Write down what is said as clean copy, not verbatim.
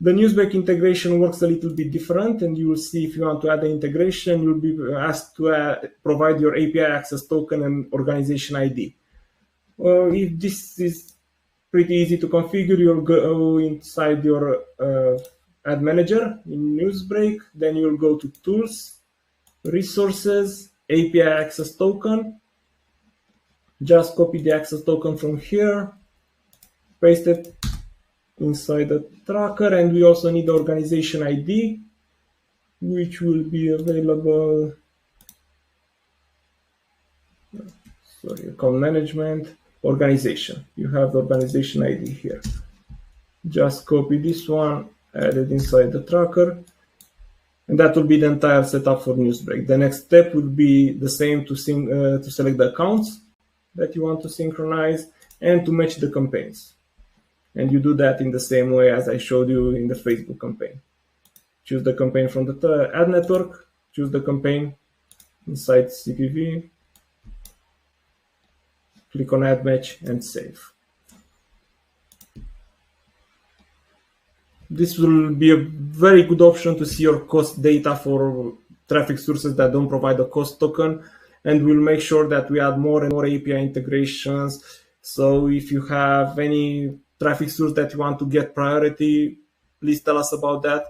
The NewsBreak integration works a little bit different, and you will see if you want to add an integration, you'll be asked to provide your API access token and organization ID. If this is pretty easy to configure, you'll go inside your ad manager in NewsBreak, then you'll go to Tools, Resources, API access token. Just copy the access token from here, paste it inside the tracker, and we also need the organization ID, which will be available, account management, organization. You have the organization ID here. Just copy this one, add it inside the tracker, and that will be the entire setup for NewsBreak. The next step will be the same to select the accounts that you want to synchronize and to match the campaigns. And you do that in the same way as I showed you in the Facebook campaign. Choose the campaign from the ad network, choose the campaign inside CPV, click on Add Match and save. This will be a very good option to see your cost data for traffic sources that don't provide a cost token, and we'll make sure that we add more and more API integrations. So if you have any traffic source that you want to get priority, please tell us about that.